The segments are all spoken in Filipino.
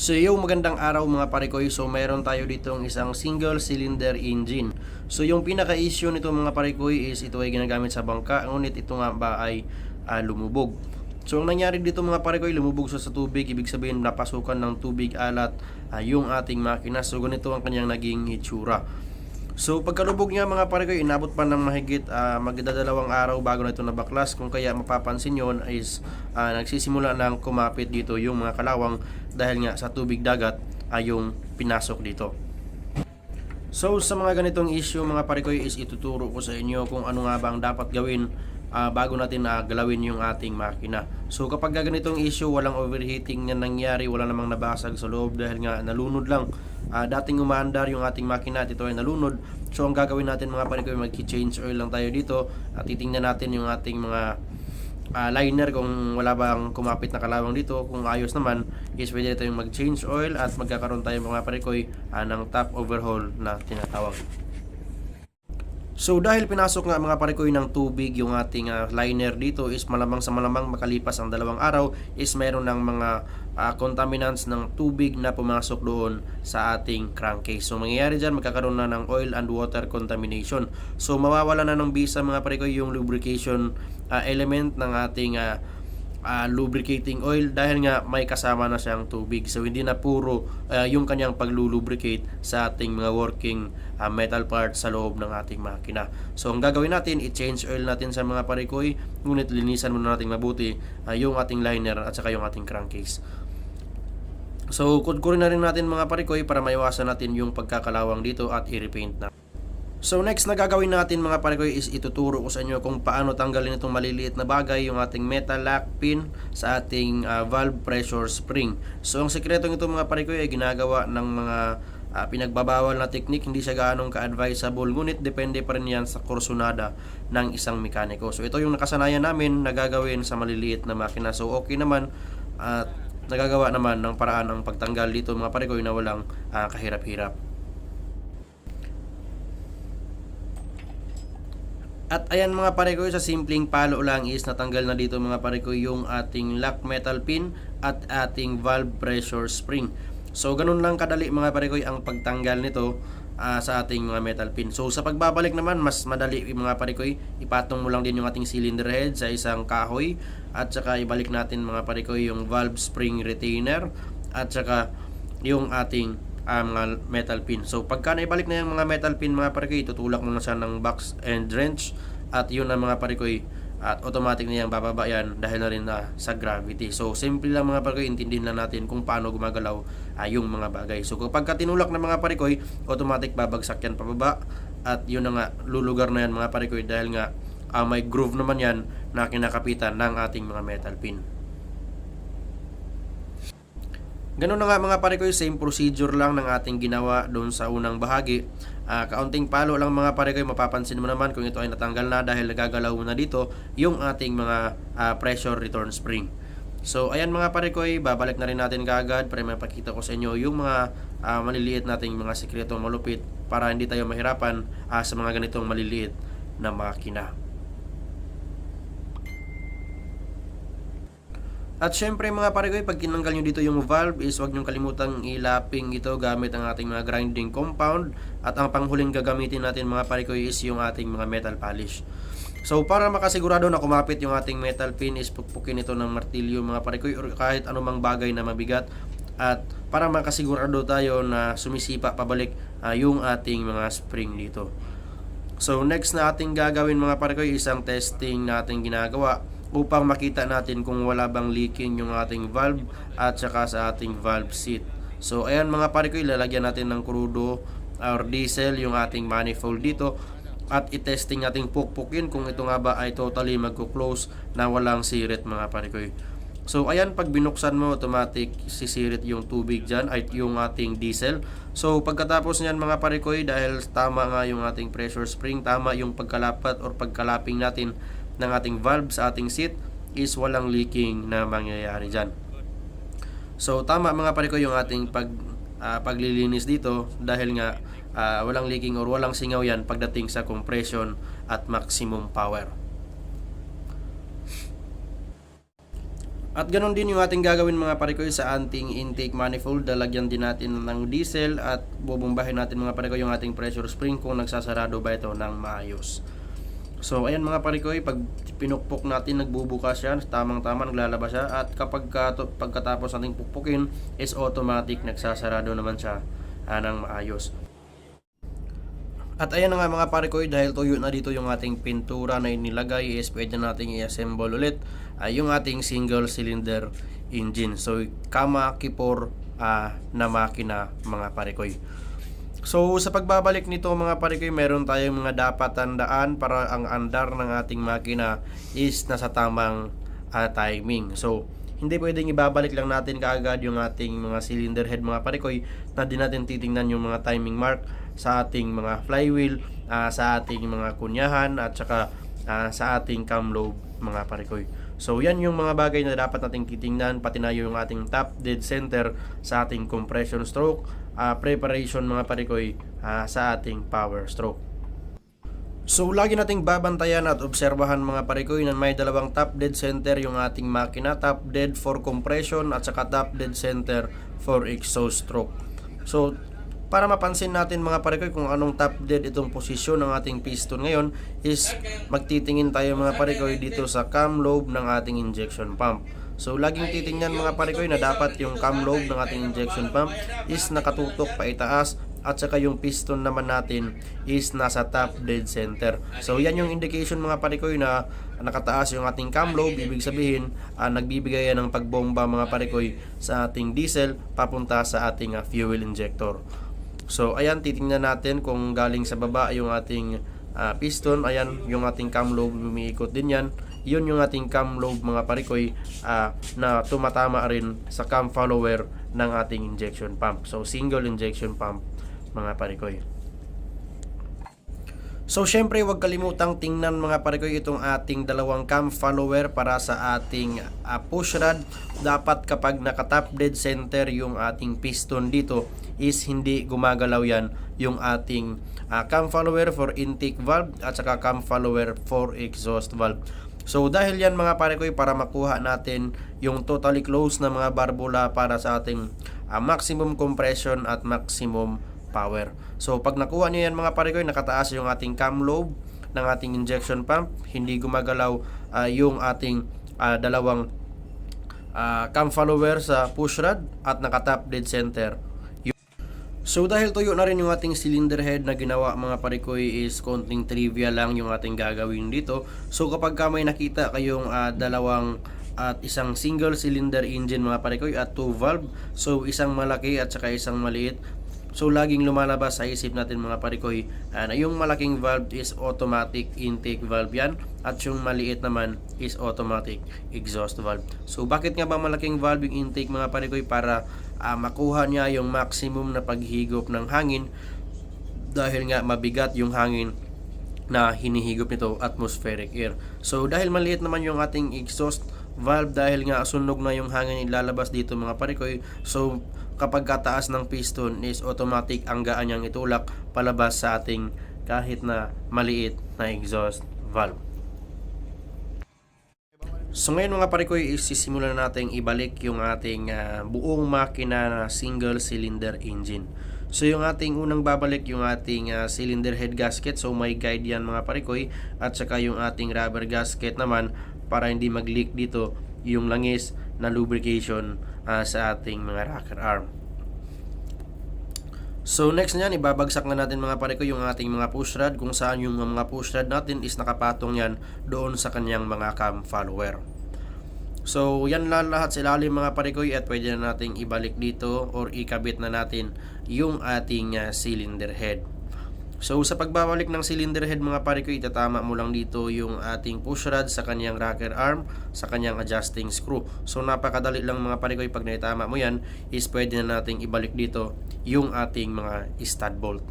So yung magandang araw mga parikoy, so meron tayo ditong isang single cylinder engine. So yung pinaka-issue nito mga parikoy is ito ay ginagamit sa bangka, ngunit ito nga ba ay lumubog. So ang nangyari dito mga parikoy, lumubog siya sa tubig, ibig sabihin napasukan ng tubig alat yung ating makina. So ganito ang kanyang naging itsura. So pagkalubog niya mga parikoy, inabot pa ng mahigit magdadalawang araw bago na ito nabaklas. Kung kaya mapapansin yon is nagsisimula ng kumapit dito yung mga kalawang dahil nga sa tubig dagat ay yung pinasok dito. So sa mga ganitong issue mga parikoy is ituturo ko sa inyo kung ano nga ba ang dapat gawin bago natin galawin yung ating makina. So kapag ganitong issue, walang overheating na nangyari, wala namang nabasag sa loob dahil nga nalunod lang. Dating umaandar yung ating makina at ito ay nalunod. So ang gagawin natin mga parikoy, mag-change oil lang tayo dito at titingnan natin yung ating mga liner kung wala bang kumapit na kalawang dito. Kung ayos naman is pwede tayong mag-change oil at magkakaroon tayo mga parikoy ng top overhaul na tinatawag. So dahil pinasok nga mga parikoy ng tubig yung ating liner dito is malamang sa malamang makalipas ang 2 araw is mayroon ng mga contaminants ng tubig na pumasok doon sa ating crankcase. So mangyayari dyan, magkakaroon na ng oil and water contamination. So mawawala na ng bisa mga parikoy yung lubrication element ng ating lubricating oil dahil nga may kasama na siyang tubig. So hindi na puro yung kanyang paglulubricate sa ating mga working metal parts sa loob ng ating makina. So ang gagawin natin, i-change oil natin sa mga parikoy, ngunit linisan muna natin mabuti yung ating liner at saka yung ating crankcase. So kudkurin na rin natin mga parikoy para maiwasan natin yung pagkakalawang dito at i-repaint na. So next na gagawin natin mga parikoy is ituturo ko sa inyo kung paano tanggalin itong maliliit na bagay, yung ating metal lock pin sa ating valve pressure spring. So ang sekretong ito mga parikoy ay ginagawa ng mga pinagbabawal na technique, hindi siya gaanong ka-advisable, ngunit depende pa rin yan sa kursunada ng isang mekaniko. So ito yung nakasanayan namin na gagawin sa maliliit na makina. So okay naman at nagagawa naman ng paraan ng pagtanggal dito mga parikoy na walang kahirap-hirap. At ayan mga parikoy, sa simpleng palo lang is natanggal na dito mga parikoy yung ating lock metal pin at ating valve pressure spring. So ganun lang kadali mga parikoy ang pagtanggal nito sa ating mga metal pin. So sa pagbabalik naman, mas madali mga parikoy, ipatong mo lang din yung ating cylinder head sa isang kahoy at saka ibalik natin mga parikoy yung valve spring retainer at saka yung ating mga metal pin. So pagka naibalik na yung mga metal pin mga parikoy, tutulak mo na siya ng box and wrench at yun na mga parikoy, at automatic na yung bababa yan dahil na rin sa gravity. So simple lang mga parikoy, intindihin lang natin kung paano gumagalaw yung mga bagay. So kapag tinulak na mga parikoy, automatic babagsak yan pababa at yun na nga, lulugar na yan mga parikoy dahil nga may groove naman yan na kinakapitan ng ating mga metal pin. Ganun na nga mga parikoy, same procedure lang ng ating ginawa doon sa unang bahagi. Kaunting palo lang mga parikoy, mapapansin mo naman kung ito ay natanggal na dahil nagagalaw na dito yung ating mga pressure return spring. So ayan mga parikoy, babalik na rin natin kaagad para mapakita ko sa inyo yung mga maliliit nating mga sikretong malupit para hindi tayo mahirapan sa mga ganitong maliliit na makina. At syempre mga parikoy, pag tinanggal nyo dito yung valve is huwag nyo kalimutang ilaping ito gamit ang ating mga grinding compound. At ang panghuling gagamitin natin mga parikoy is yung ating mga metal polish. So para makasigurado na kumapit yung ating metal pin is pukpukin ito ng martilyo mga parikoy or kahit anumang bagay na mabigat. At para makasigurado tayo na sumisipa pabalik yung ating mga spring dito. So next na ating gagawin mga parikoy, isang testing na ating ginagawa upang makita natin kung wala bang leaking yung ating valve at saka sa ating valve seat. So ayan mga parikoy, lalagyan natin ng crudo or diesel yung ating manifold dito at i-testing natin pukpukin kung ito nga ba ay totally magko-close na walang sirit mga parikoy. So ayan, pag binuksan mo, automatic sisirit yung tubig dyan ay yung ating diesel. So pagkatapos nyan mga parikoy, dahil tama nga yung ating pressure spring, tama yung pagkalapat or pagkalaping natin ng ating valve sa ating seat, is walang leaking na mangyayari dyan. So tama mga parikoy yung ating paglilinis dito dahil nga walang leaking or walang singaw yan pagdating sa compression at maximum power. At ganoon din yung ating gagawin mga parikoy sa ating intake manifold. Lalagyan din natin ng diesel at bubumbahin natin mga parikoy yung ating pressure spring kung nagsasarado ba ito ng maayos. So ayan mga parikoy, pag pinukpok natin nagbubukas siya, tamang-tama naglalabas siya, at pagkatapos nating pukpukin is automatic nagsasarado naman siya ng maayos. At ayan na nga mga parikoy, dahil tuyo na dito yung ating pintura na inilagay, is pwede nating i-assemble ulit yung ating single cylinder engine. So kama kipor na makina mga parikoy. So sa pagbabalik nito mga parikoy, meron tayong mga dapat tandaan para ang andar ng ating makina is nasa tamang timing. So hindi pwedeng ibabalik lang natin kaagad yung ating mga cylinder head mga parikoy, na di natin titingnan yung mga timing mark sa ating mga flywheel, sa ating mga kunyahan, at saka sa ating cam lobe mga parikoy. So yan yung mga bagay na dapat nating titingnan, pati na yung ating top dead center sa ating compression stroke, preparation mga parikoy sa ating power stroke. So lagi nating babantayan at obserbahan mga parikoy na may dalawang top dead center yung ating makina, top dead for compression at saka top dead center for exhaust stroke. So para mapansin natin mga parikoy kung anong top dead itong posisyon ng ating piston ngayon, is magtitingin tayo mga parikoy dito sa cam lobe ng ating injection pump. So laging titingnan mga parikoy na dapat yung cam lobe ng ating injection pump is nakatutok pa itaas, at saka yung piston naman natin is nasa top dead center. So yan yung indication mga parikoy na nakataas yung ating cam lobe, ibig sabihin nagbibigay yan ng pagbomba mga parikoy sa ating diesel papunta sa ating fuel injector. So ayan, titingnan natin kung galing sa baba yung ating piston. Ayan yung ating cam lobe, umiikot din yan. Yun yung ating cam lobe mga parikoy na tumatama rin sa cam follower ng ating injection pump. So single injection pump mga parikoy. So syempre huwag kalimutang tingnan mga parikoy itong ating dalawang cam follower para sa ating push rod. Dapat kapag naka-top dead center yung ating piston dito is hindi gumagalaw yan yung ating cam follower for intake valve at saka cam follower for exhaust valve. So dahil yan mga parikoy, para makuha natin yung totally closed na mga barbula para sa ating maximum compression at maximum power. So pag nakuha niyo yan mga parikoy, nakataas yung ating cam lobe ng ating injection pump, hindi gumagalaw yung ating dalawang cam follower sa push rod at naka-top dead center. So dahil tuyo na rin yung ating cylinder head na ginawa mga parikoy, is konting trivia lang yung ating gagawin dito. So kapag may nakita kayong dalawang at isang single cylinder engine mga parikoy at 2 valve, so isang malaki at saka isang maliit, so laging lumalabas sa isip natin mga parikoy na yung malaking valve is automatic intake valve yan, at yung maliit naman is automatic exhaust valve. So bakit nga ba malaking valve yung intake mga parikoy? Para makuha niya yung maximum na paghigop ng hangin, dahil nga mabigat yung hangin na hinihigop nito, atmospheric air. So dahil maliit naman yung ating exhaust valve, dahil nga sunog na yung hangin ilalabas dito mga parikoy, so kapag kataas ng piston is automatic ang gaan niyang itulak palabas sa ating kahit na maliit na exhaust valve. So ngayon mga parikoy, isisimulan natin ibalik yung ating buong makina na single cylinder engine. So yung ating unang babalik yung ating cylinder head gasket, so may guide yan mga parikoy, at saka yung ating rubber gasket naman para hindi mag-leak dito yung langis na lubrication sa ating mga rocker arm. So next nyan, ibabagsak na natin mga parikoy yung ating mga push rod, kung saan yung mga push rod natin is nakapatong yan doon sa kanyang mga cam follower. So yan lang lahat sa ilalim mga parikoy, at pwede na nating ibalik dito or ikabit na natin yung ating cylinder head. So sa pagbabalik ng cylinder head mga parikoy, itatama mo lang dito yung ating push rod sa kanyang rocker arm, sa kanyang adjusting screw. So napakadali lang mga parikoy, pag naitama mo yan is pwede na nating ibalik dito yung ating mga stud bolt.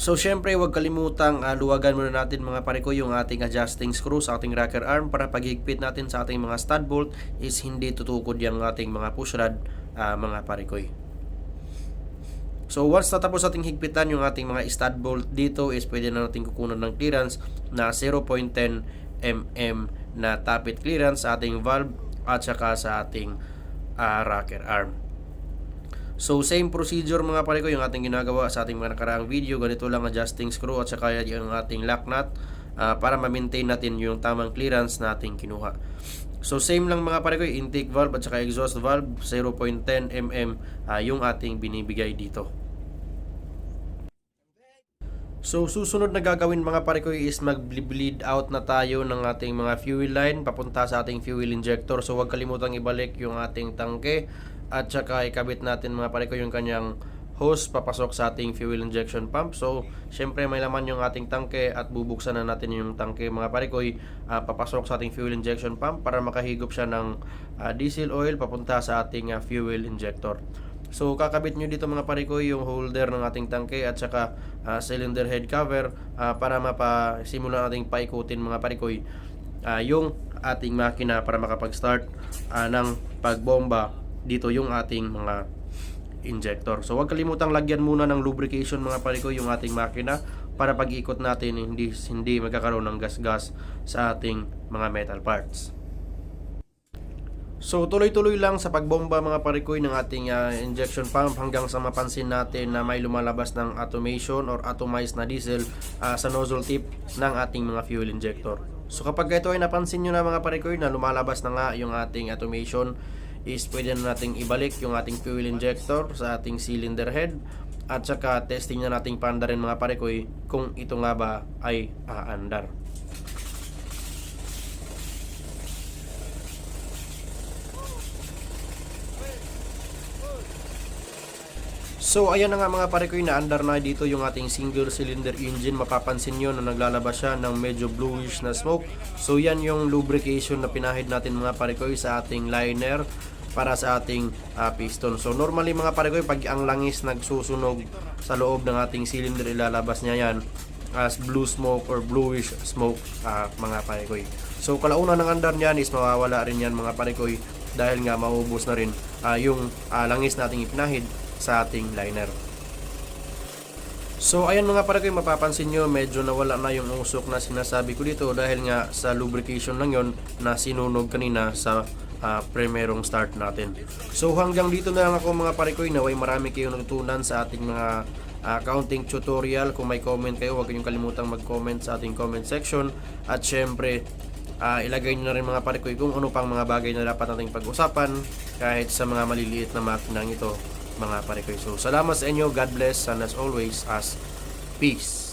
So syempre huwag kalimutang luwagan muna natin mga parikoy yung ating adjusting screw sa ating rocker arm, para paghigpit natin sa ating mga stud bolt is hindi tutukod yung ating mga push rod mga parikoy. So once natapos nating higpitan yung ating mga stud bolt dito, is pwede na natin kukunan ng clearance na 0.10 mm na tappet clearance sa ating valve at saka sa ating rocker arm. So same procedure mga pare ko yung ating ginagawa sa ating mga nakaraang video. Ganito lang adjusting screw at saka yung ating lock nut para ma-maintain natin yung tamang clearance na ating kinuha. So same lang mga pare ko, intake valve at saka exhaust valve 0.10 mm yung ating binibigay dito. So susunod na gagawin mga pare ko is mag-bleed out na tayo ng ating mga fuel line papunta sa ating fuel injector. So huwag kalimutang ibalik yung ating tangke at saka ikabit natin mga pare ko yung kanyang hose papasok sa ating fuel injection pump. So syempre may laman yung ating tangke at bubuksan na natin yung tangke mga pare ko, papasok sa ating fuel injection pump para makahigop siya ng diesel oil papunta sa ating fuel injector. So kakabit nyo dito mga pare ko yung holder ng ating tangke at saka cylinder head cover para mapasimulan nating paikutin mga pare ko yung ating makina para makapag-start ng pagbomba dito yung ating mga injector. So huwag kalimutang lagyan muna ng lubrication mga pare ko yung ating makina para pag-ikot natin hindi magkakaroon ng gas-gas sa ating mga metal parts. So tuloy-tuloy lang sa pagbomba mga pare ko ng ating injection pump hanggang sa mapansin natin na may lumalabas ng automation or atomized na diesel sa nozzle tip ng ating mga fuel injector. So kapag ito ay napansin nyo na mga pare ko na lumalabas na nga yung ating automation, is pwede na nating ibalik yung ating fuel injector sa ating cylinder head at saka testing na nating paanda rin mga pare ko kung ito nga ba ay aandar. So ayan na nga mga pare ko, naandar na dito yung ating single cylinder engine. Mapapansin nyo na naglalabas siya ng medyo bluish na smoke. So yan yung lubrication na pinahid natin mga pare ko sa ating liner para sa ating piston. So normally mga pare ko, pag ang langis nagsusunog sa loob ng ating cylinder, ilalabas niya yan as blue smoke or bluish smoke mga pare ko. So kalauna ng andar niyan is mawawala rin yan mga pare ko dahil nga maubos na rin yung langis nating ipinahid sa ating liner. So ayan mga pare ko, mapapansin nyo medyo nawala na yung usok na sinasabi ko dito dahil nga sa lubrication lang yon na sinunog kanina sa primerong start natin. So hanggang dito na lang ako mga pare ko, naway marami kayong natutunan sa ating mga accounting tutorial. Kung may comment kayo, huwag kayong kalimutang mag-comment sa ating comment section at syempre ilagay nyo na rin mga pare ko kung ano pang mga bagay na dapat nating pag-usapan kahit sa mga maliliit na makinang ito mga pare ko. So salamat sa inyo, God bless, and as always, as peace.